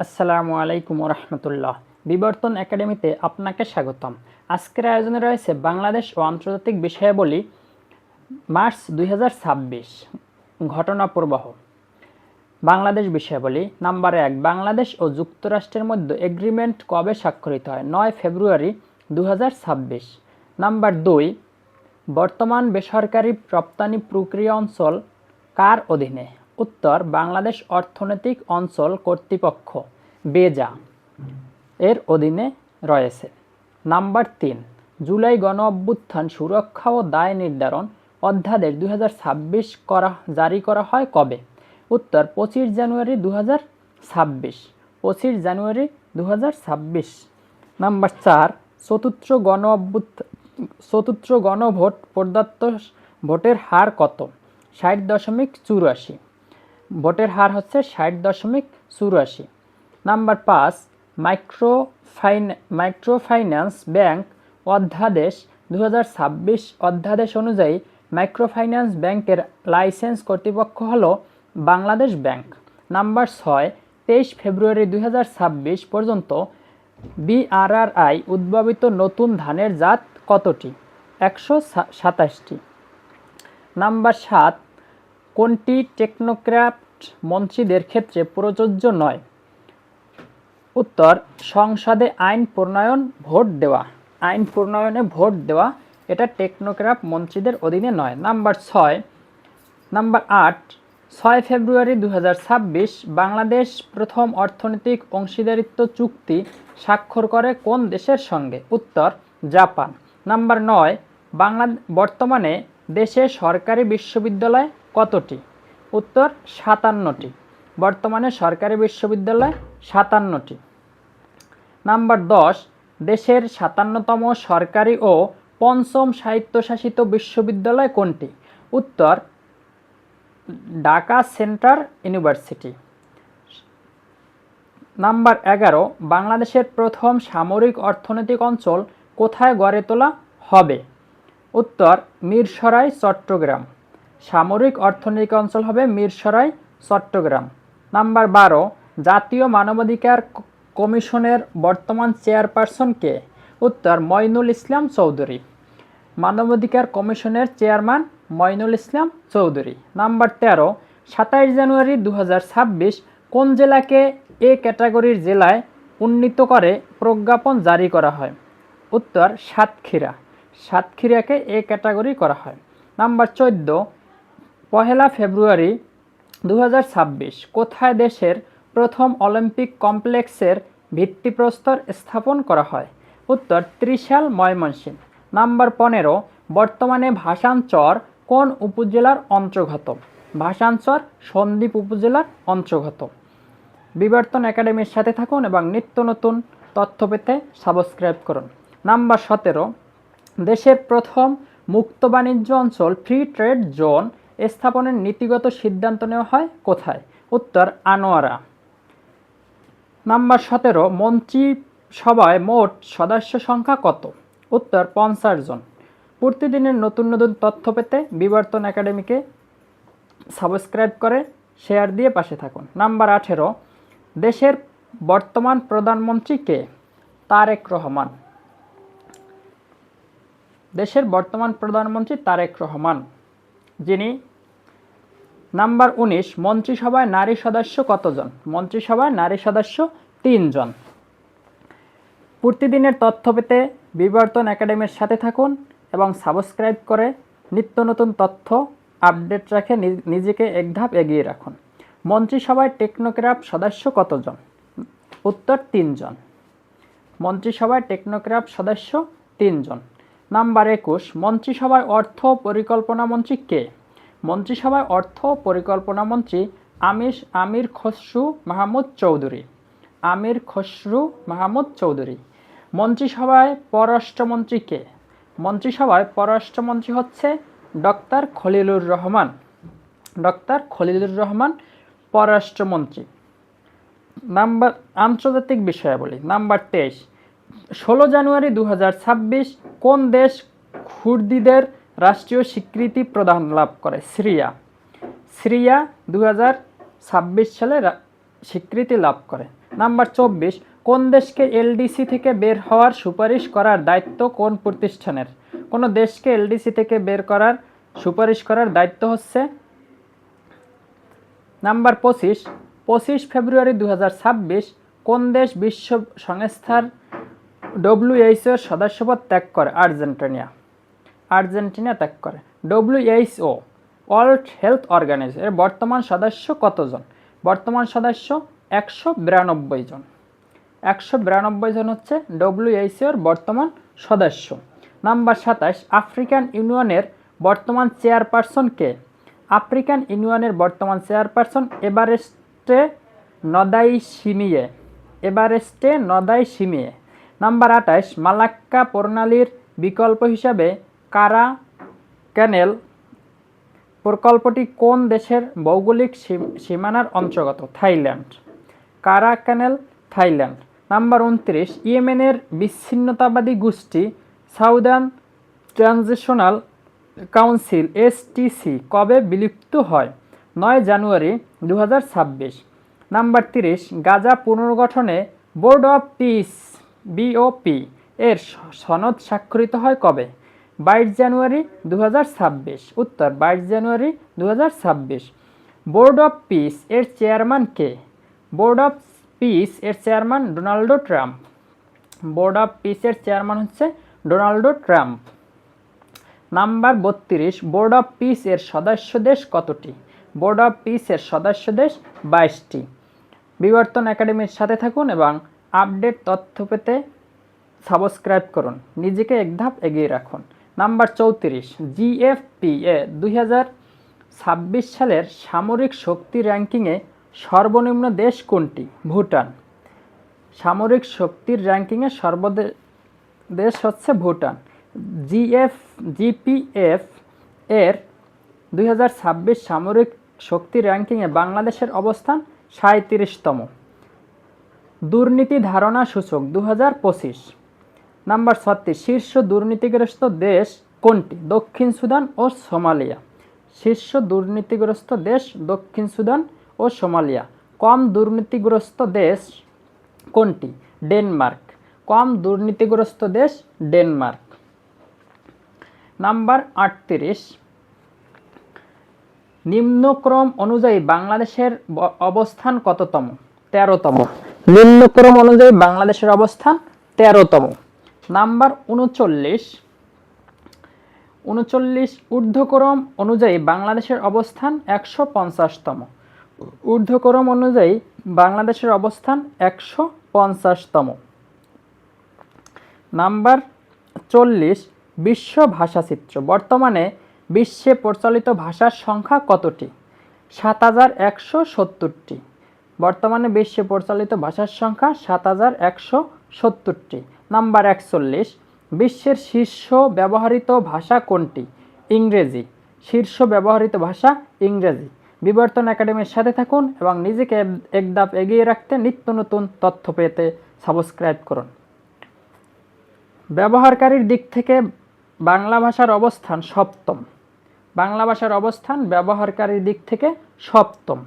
আসসালামু আলাইকুম রহমতুল্লাহ। বিবর্তন একাডেমিতে আপনাকে স্বাগতম। আজকের আয়োজনে রয়েছে বাংলাদেশ ও আন্তর্জাতিক বিষয়াবলী মার্চ 2026 ঘটনা প্রবাহ। বাংলাদেশ বিষয়াবলী নাম্বার 1, বাংলাদেশ ও যুক্তরাষ্ট্রের মধ্যে এগ্রিমেন্ট কবে স্বাক্ষরিত হয়? 9 ফেব্রুয়ারি 2026। নাম্বার 2, বর্তমান বেসরকারি রপ্তানি প্রক্রিয়া অঞ্চল কার অধীনে? উত্তর, বাংলাদেশ অর্থনৈতিক অঞ্চল কর্তৃপক্ষ বেজা এর অধীনে রয়েছে। নাম্বার 3, জুলাই গণঅভ্যুত্থান সুরক্ষা ও দায় নির্ধারণ অধ্যাদেশ 2026 জারি করা হয় কবে? উত্তর, 25 জানুয়ারি 2026। 25 জানুয়ারি 2026। নাম্বার 4, চতুর্থ গণভোট প্রদত্ত ভোটের হার কত? 60.84। ভোটের হার হচ্ছে 60.84। নাম্বার 5, মাইক্রোফাইন্যান্স ব্যাংক অধ্যাদেশ 2026 অধ্যাদেশ অনুযায়ী মাইক্রোফাইন্যান্স ব্যাংকের লাইসেন্স কর্তৃপক্ষ হল বাংলাদেশ ব্যাংক। নাম্বার 6, 23 ফেব্রুয়ারি 2026 পর্যন্ত BRRI উদ্ভাবিত নতুন ধানের জাত কতটি? 127টি। নাম্বার 7, কোনটি টেকনোক্র্যাট মন্ত্রীদের ক্ষেত্রে প্রযোজ্য নয়? উত্তর, সংসদে আইন প্রণয়নে ভোট দেওয়া এটা টেকনোক্র্যাট মন্ত্রীদের অধীনে নয়। নাম্বার 8, 6 ফেব্রুয়ারি 2026 বাংলাদেশ প্রথম অর্থনৈতিক অংশীদারিত্ব চুক্তি স্বাক্ষর করে কোন দেশের সঙ্গে? উত্তর, জাপান। নাম্বার 9, বর্তমানে দেশে সরকারি বিশ্ববিদ্যালয় কতটি? উত্তর, 57টি। বর্তমানে সরকারি বিশ্ববিদ্যালয় 57টি। নাম্বার 10, দেশের 57তম সরকারি ও পঞ্চম স্বায়ত্তশাসিত বিশ্ববিদ্যালয় কোনটি? উত্তর, ঢাকা সেন্ট্রাল ইউনিভার্সিটি। নাম্বার 11, বাংলাদেশের প্রথম সামরিক অর্থনৈতিক অঞ্চল কোথায় গড়ে তোলা হবে? উত্তর, মিরসরাই, চট্টগ্রাম। সামরিক অর্থনৈতিক অঞ্চল হবে মিরসরাই, চট্টগ্রাম। নাম্বার 12, জাতীয় মানবাধিকার কমিশনের বর্তমান চেয়ারপারসন কে? উত্তর, মঈনুল ইসলাম চৌধুরী। মানবাধিকার কমিশনের চেয়ারম্যান মঈনুল ইসলাম চৌধুরী। নাম্বার 13, 27 জানুয়ারি 2026 কোন জেলাকে এ ক্যাটাগরির জেলায় উন্নীত করে প্রজ্ঞাপন জারি করা হয়? উত্তর, সাতক্ষীরা। সাতক্ষীরাকে এ ক্যাটাগরি করা হয়। নাম্বার 14, 1 ফেব্রুয়ারি 2026 কোথায় দেশের প্রথম অলিম্পিক কমপ্লেক্সের ভিত্তিপ্রস্তর স্থাপন করা হয়? উত্তর, ত্রিশাল, ময়মনসিংহ। নাম্বার 15, বর্তমানে ভাসানচর কোন উপজেলার অন্তর্গত? ভাসানচর সন্দ্বীপ উপজেলার অন্তর্গত। বিবর্তন একাডেমির সাথে থাকুন এবং নিত্য নতুন তথ্য পেতে সাবস্ক্রাইব করুন। নাম্বার 17, দেশের প্রথম মুক্ত বাণিজ্য অঞ্চল ফ্রি ট্রেড জোন স্থাপনের নীতিগত সিদ্ধান্ত নেওয়া হয় কোথায়? উত্তর, আনোয়ারা। নাম্বার 17, মন্ত্রিসভায় মোট সদস্য সংখ্যা কত? উত্তর, 50 জন। প্রতিদিনের নতুন নতুন তথ্য পেতে বিবর্তন একাডেমিকে সাবস্ক্রাইব করে শেয়ার দিয়ে পাশে থাকুন। নাম্বার 18, দেশের বর্তমান প্রধানমন্ত্রী কে? তারেক রহমান। দেশের বর্তমান প্রধানমন্ত্রী তারেক রহমান, যিনি। নাম্বার 19, মন্ত্রিসভায় নারী সদস্য কতজন? মন্ত্রিসভায় নারী সদস্য 3 জন। প্রতিদিনের তথ্য পেতে বিবর্তন একাডেমির সাথে থাকুন এবং সাবস্ক্রাইব করে নিত্য নতুন তথ্য আপডেট রাখে নিজেকে এক ধাপ এগিয়ে রাখুন। মন্ত্রিসভায় টেকনোক্র্যাট সদস্য কতজন? উত্তর, 3 জন। মন্ত্রিসভায় টেকনোক্র্যাট সদস্য 3 জন। নাম্বার 21, মন্ত্রিসভায় অর্থ পরিকল্পনা মন্ত্রী কে? মন্ত্রিসভায় অর্থ পরিকল্পনা মন্ত্রী আমির খসরু মাহমুদ চৌধুরী। আমির খসরু মাহমুদ চৌধুরী। মন্ত্রিসভায় পররাষ্ট্রমন্ত্রী কে? মন্ত্রিসভায় পররাষ্ট্রমন্ত্রী হচ্ছে ডক্টর খলিলুর রহমান। ডক্টর খলিলুর রহমান পররাষ্ট্রমন্ত্রী। নাম্বার আন্তর্জাতিক বিষয়াবলী নাম্বার 23, 16 জানুয়ারি 2026 কোন দেশ কুর্দিদের রাষ্ট্রীয় স্বীকৃতি প্রদান লাভ করে? সিরিয়া। সিরিয়া 2026 সালে স্বীকৃতি লাভ করে। নাম্বার 24, কোন দেশকে এলডিসি থেকে বের হওয়ার সুপারিশ করার দায়িত্ব কোন প্রতিষ্ঠানের? কোন দেশকে এলডিসি থেকে বের করার সুপারিশ করার দায়িত্ব হচ্ছে নাম্বার 25, 25 ফেব্রুয়ারি 2026 কোন দেশ বিশ্ব সংস্থার WHO এর সদস্যপদ ত্যাগ করে? আর্জেন্টিনা ত্যাগ করে। WHO ওয়ার্ল্ড হেলথ অর্গানাইজেশন এর বর্তমান সদস্য কতজন? বর্তমান সদস্য 192 জন। 192 জন হচ্ছে WHO এর বর্তমান সদস্য। নাম্বার 27, আফ্রিকান ইউনিয়নের বর্তমান চেয়ারপারসন কে? আফ্রিকান ইউনিয়নের বর্তমান চেয়ারপারসন এভারেস্টে নদাইশিমিয়ে। নাম্বার 28, মালাক্কা প্রণালীর বিকল্প হিসাবে কারা ক্যানেল প্রকল্পটি কোন দেশের ভৌগোলিক সীমানার অন্তর্গত? থাইল্যান্ড। কারা ক্যানেল, থাইল্যান্ড। নাম্বার 29, ইয়েমেনের বিচ্ছিন্নতাবাদী গোষ্ঠী সাউদার্ন ট্রানজিশনাল কাউন্সিল STC কবে বিলুপ্ত হয়? 9 জানুয়ারি 2026। নাম্বার 30, গাজা পুনর্গঠনে বোর্ড অফ পিস BOP এর সনদ স্বাক্ষরিত হয় কবে? 22 জানুয়ারি 2026। উত্তর 22 জানুয়ারি 2026। বোর্ড অফ পিস এর চেয়ারম্যান কে? বোর্ড অফ পিস এর chairman Donald Trump. Board of peace এর চেয়ারম্যান হচ্ছে Donald Trump. Number 32, board of peace এর সদস্য দেশ কতটি? বোর্ড অফ পিস এর সদস্য দেশ 22টি। বিবর্তন একাডেমির সাথে থাকুন এবং আপডেট তথ্য পেতে সাবস্ক্রাইব করুন, নিজেকে এক ধাপ এগিয়ে রাখুন। নাম্বার 34, GFPA 2026 সালের সামরিক শক্তি র্যাঙ্কিংয়ে সর্বনিম্ন দেশ কোনটি? ভুটান। সামরিক শক্তির র্যাঙ্কিংয়ে দেশ হচ্ছে ভুটান। GPF এর 2026 সামরিক শক্তি র্যাঙ্কিংয়ে বাংলাদেশের অবস্থান 37তম। দুর্নীতি ধারণা সূচক 2025। নাম্বার 36, শীর্ষ দুর্নীতিগ্রস্ত দেশ কোনটি? দক্ষিণ সুদান ও সোমালিয়া। শীর্ষ দুর্নীতিগ্রস্ত দেশ দক্ষিণ সুদান ও সোমালিয়া। কম দুর্নীতিগ্রস্ত দেশ কোনটি? ডেনমার্ক। কম দুর্নীতিগ্রস্ত দেশ ডেনমার্ক। নাম্বার 38, নিম্নক্রম অনুযায়ী বাংলাদেশের অবস্থান কততম? 13তম। নিম্নক্রম অনুযায়ী বাংলাদেশের অবস্থান 13তম। নাম্বার 39, ঊর্ধ্বক্রম অনুযায়ী বাংলাদেশের অবস্থান 150তম। ঊর্ধ্বক্রম অনুযায়ী বাংলাদেশের অবস্থান 150তম। নাম্বার 40, বিশ্ব ভাষাচিত্র বর্তমানে বিশ্বে প্রচলিত ভাষার সংখ্যা কতটি? 7170টি। বর্তমানে বিশ্বে প্রচলিত ভাষার সংখ্যা 7170টি। নাম্বার 41, বিশ্বের শীর্ষ ব্যবহৃত ভাষা কোনটি? ইংরেজি। শীর্ষ ব্যবহৃত ভাষা ইংরেজি। বিবর্তন একাডেমির সাথে থাকুন এবং নিজেকে এক ধাপ এগিয়ে রাখতে নিত্য নতুন তথ্য পেতে সাবস্ক্রাইব করুন। ব্যবহারকারীর দিক থেকে বাংলা ভাষার অবস্থান 7ম। বাংলা ভাষার অবস্থান ব্যবহারকারীর দিক থেকে 7ম।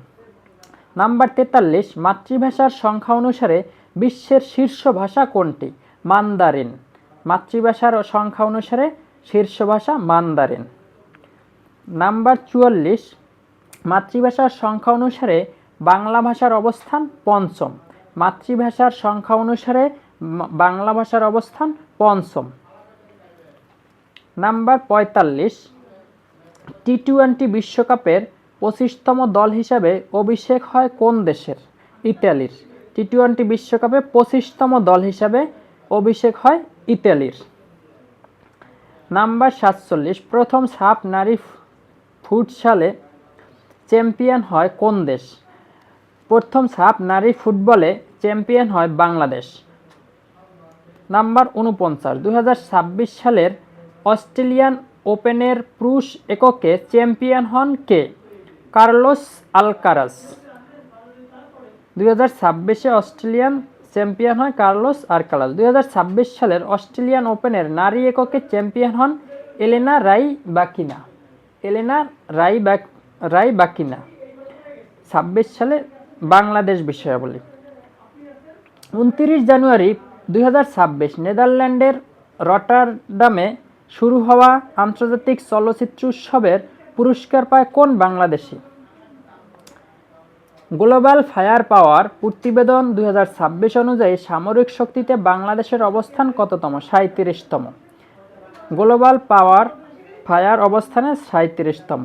নাম্বার 43, মাতৃভাষার সংখ্যা অনুসারে বিশ্বের শীর্ষ ভাষা কোনটি? মান্দারিন। মাতৃভাষার সংখ্যা অনুসারে শীর্ষ ভাষা মান্দারিন। নাম্বার 44, মাতৃভাষার সংখ্যা অনুসারে বাংলা ভাষার অবস্থান 5ম। মাতৃভাষার সংখ্যা অনুসারে বাংলা ভাষার অবস্থান 5ম। নাম্বার 45, T20 বিশ্বকাপের 25তম দল হিসাবে অভিষেক হয় কোন দেশের? ইতালির। T20 বিশ্বকাপে 25তম দল হিসাবে অভিষেক হয় ইতালির। নাম্বার 47, প্রথম সাফ নারী ফুটসালে চ্যাম্পিয়ন হয় কোন দেশ? প্রথম সাফ নারী ফুটবলে চ্যাম্পিয়ন হয় বাংলাদেশ। নাম্বার 49, 2026 সালের অস্ট্রেলিয়ান ওপেনের পুরুষ এককে চ্যাম্পিয়ন হন কে? Carlos Alcaraz. 2026-এ অস্ট্রেলিয়ান চ্যাম্পিয়ন হয় কার্লোস আলকারাজ। 2026 সালের অস্ট্রেলিয়ান ওপেনের নারী এককে চ্যাম্পিয়ন হন এলেনা রাইবাকিনা। 26 সালে বাংলাদেশ বিষয়াবলী। 29 জানুয়ারি 2026 নেদারল্যান্ডের রটারডামে শুরু হওয়া আন্তর্জাতিক চলচ্চিত্র উৎসবের পুরস্কার পায় কোন বাংলাদেশি? গ্লোবাল ফায়ার পাওয়ার প্রতিবেদন 2026 অনুযায়ী সামরিক শক্তিতে বাংলাদেশের অবস্থান কততম? 37তম। গ্লোবাল ফায়ার অবস্থানে 37তম।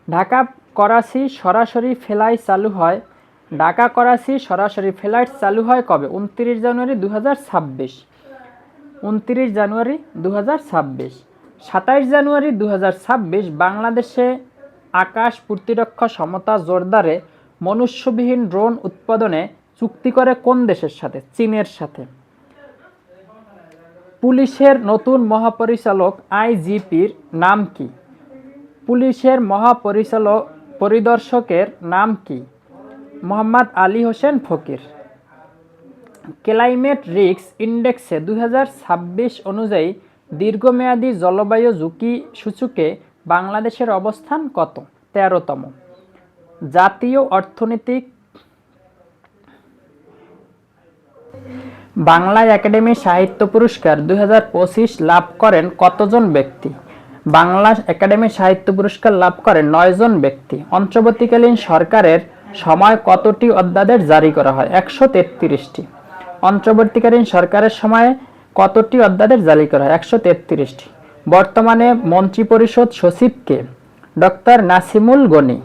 ঢাকা করাচি সরাসরি ফ্লাইট চালু হয় ঢাকা করাচি সরাসরি ফ্লাইট চালু হয় কবে? 29 জানুয়ারি 2026। 29 জানুয়ারি 2026। 27 জানুয়ারি 2026 বাংলাদেশে আকাশ প্রতিরক্ষা সমতা জোরদারে মনুষ্যবিহীন ড্রোন উৎপাদনে চুক্তি করে কোন দেশের সাথে? চীনের সাথে। পুলিশের নতুন মহাপরিচালক আইজিপির নাম কি? পুলিশের পরিদর্শকের নাম কি? মোহাম্মদ আলী হোসেন ফকির। ক্লাইমেট রিস্ক ইন্ডেক্সে 2026 অনুযায়ী দীর্ঘমেয়াদী জলবায়ু ঝুঁকি সূচকে বাংলাদেশের অবস্থান কত? 13তম। জাতীয় অর্থনৈতিক বাংলা একাডেমি সাহিত্য পুরস্কার 2025 লাভ করেন কতজন ব্যক্তি? বাংলা একাডেমি সাহিত্য পুরস্কার লাভ করেন 9 জন ব্যক্তি। অন্তর্বর্তীকালীন সরকারের সময় কতটি অধ্যাদেশ জারি করা হয়? 133টি। অন্তর্বর্তীকালীন সরকারের সময়ে কতটি অধ্যাদেশ জারি করা হয়? 133টি। বর্তমানে মন্ত্রিপরিষদ সচিবকে? ডক্টর নাসিমুল গনি।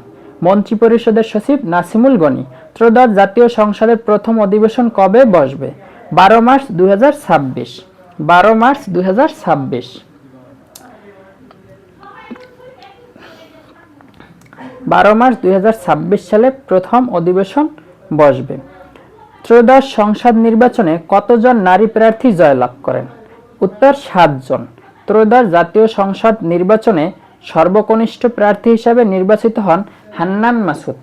মন্ত্রিপরিষদের সচিব নাসিমুল গনি। ত্রয়োদশ জাতীয় সংসদের প্রথম অধিবেশন কবে বসবে? 12 মার্চ 2026। 12 মার্চ 2026। 12 মার্চ 2026 সালে প্রথম অধিবেশন বসবে। ত্রয়োদশ সংসদ নির্বাচনে কতজন নারী প্রার্থী জয়লাভ করেন? উত্তর 7 জন। ত্রয়োদশ জাতীয় সংসদ নির্বাচনে সর্বকনিষ্ঠ প্রার্থী হিসাবে নির্বাচিত হন হান্নান মাসুদ।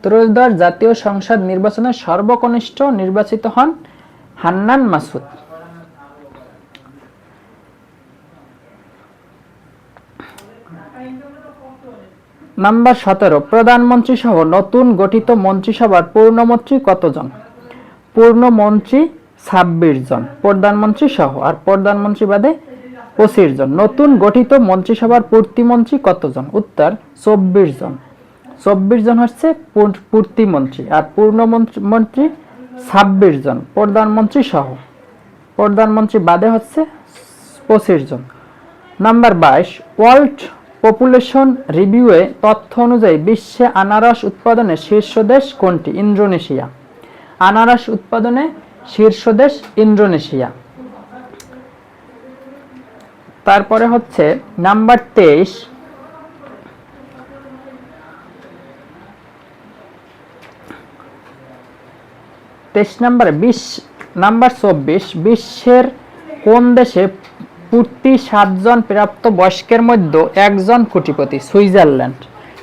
ত্রয়োদশ জাতীয় সংসদ নির্বাচনে সর্বকনিষ্ঠ নির্বাচিত হন হান্নান মাসুদ। নাম্বার 17 প্রধানমন্ত্রী সহ নতুন গঠিত মন্ত্রিসভার পূর্ণমন্ত্রী কতজন? পূর্ণমন্ত্রী 26 জন, প্রধানমন্ত্রী সহ, আর প্রধানমন্ত্রী বাদে 25 জন। নতুন গঠিত মন্ত্রিসভার প্রতিমন্ত্রী কতজন? উত্তর 24 জন। 24 জন হচ্ছে প্রতিমন্ত্রী, আর পূর্ণমন্ত্রী 26 জন, প্রধানমন্ত্রী সহ, প্রধানমন্ত্রী বাদে হচ্ছে 25 জন। নাম্বার 22 ওয়ার্ল্ড পপুলেশন রিভিউয়ে তথ্য অনুযায়ী বিশ্বে আনারস উৎপাদনে শীর্ষ দেশ কোনটি? ইন্দোনেশিয়া। আনারস উৎপাদনে শীর্ষ দেশ ইন্দোনেশিয়া। তারপরে হচ্ছে নাম্বার 23 নাম্বার 24 বিশ্বের কোন দেশে প্রতি 7 জন প্রাপ্ত বয়স্কের মধ্যে একজন কোটিপতি? সুইজারল্যান্ড।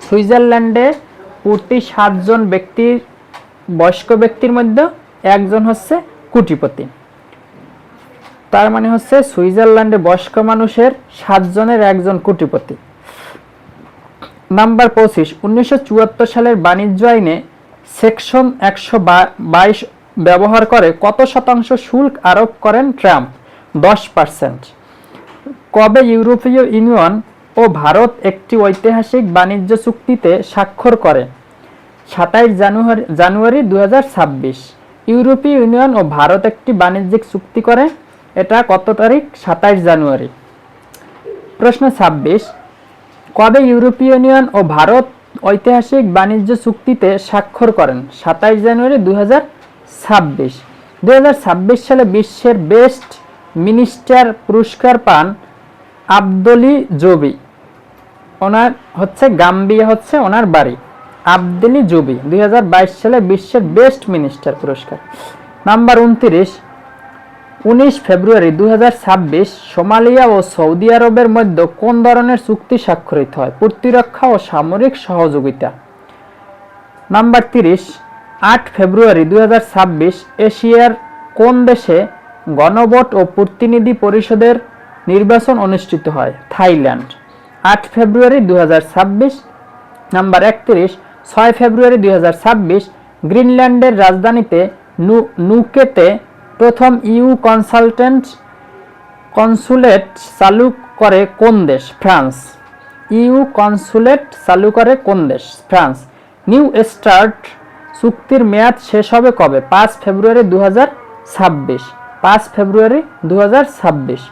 সুইজারল্যান্ডে প্রতি 7 জন বয়স্ক ব্যক্তির মধ্যে একজন হচ্ছে কোটিপতি। তার মানে হচ্ছে সুইজারল্যান্ডে বয়স্ক মানুষের 7 জনের একজন কোটিপতি। নাম্বার 25 1974 সালের বাণিজ্য আইনে সেকশন 122 ব্যবহার করে কত শতাংশ শুল্ক আরোপ করেন ট্রাম্প? 10%। কবে ইউরোপীয় ইউনিয়ন ও ভারত একটি ঐতিহাসিক বাণিজ্য চুক্তিতে স্বাক্ষর করে? 27 জানুয়ারি 2026। ইউরোপীয় ইউনিয়ন ও ভারত একটি বাণিজ্যিক চুক্তি করে, এটা কত তারিখ? 27 জানুয়ারি। প্রশ্ন 26 কবে ইউরোপীয় ইউনিয়ন ও ভারত ঐতিহাসিক বাণিজ্য চুক্তিতে স্বাক্ষর করেন? 27 জানুয়ারি 2026। 2026 সালে বিশ্বের বেস্ট মিনিস্টার পুরস্কার পান আবদুলি জুবি। ওনার হচ্ছে গাম্বিয়া হচ্ছে ওনার বাড়ি। আবদুলি জুবি 2022 সালে বিশ্বের বেস্ট মিনিস্টার পুরস্কার। নাম্বার 19 ফেব্রুয়ারি 2026 সোমালিয়া ও সৌদি আরবের মধ্যে কোন ধরনের চুক্তি স্বাক্ষরিত হয়? প্রতিরক্ষা ও সামরিক সহযোগিতা। নাম্বার 30 8 ফেব্রুয়ারি 2026 এশিয়ার কোন দেশে গণভোট ও প্রতিনিধি পরিষদের নির্বাচন অনুষ্ঠিত হয়? থাইল্যান্ড। 8 ফেব্রুয়ারি 2026। নাম্বার 31 6 ফেব্রুয়ারি 2026 গ্রিনল্যান্ডের রাজধানীতে নুকেতে প্রথম ইউ কনসুলেট চালু করে কোন দেশ? ফ্রান্স। ইউ কনসুলেট চালু করে কোন দেশ? ফ্রান্স। নিউ স্টার্ট চুক্তির মেয়াদ শেষ হবে কবে? 5 ফেব্রুয়ারি 2026। 5 ফেব্রুয়ারি 2026।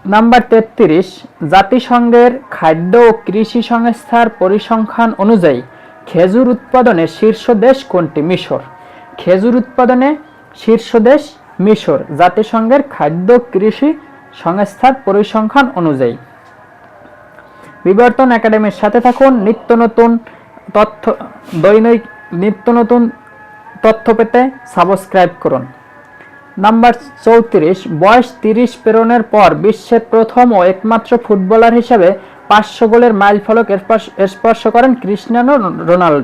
নাম্বার 33, জাতিসংঘের খাদ্য ও কৃষি সংস্থার পরিসংখ্যান অনুযায়ী খেজুর উৎপাদনে শীর্ষ দেশ কোনটি? মিশর। খেজুর উৎপাদনে শীর্ষ দেশ মিশর, জাতিসংঘের খাদ্য কৃষি সংস্থার পরিসংখ্যান অনুযায়ী। বিবর্তন একাডেমির সাথে থাকুন, দৈনিক নিত্য নতুন তথ্য পেতে সাবস্ক্রাইব করুন। নাম্বার 34, বয়স 30 পেরোনোর পর বিশ্বের প্রথম ও একমাত্র ফুটবলার হিসেবে 500 গোলের মাইলফলক স্পর্শ করেন ক্রিস্টিয়ানো রোনাল্ডো।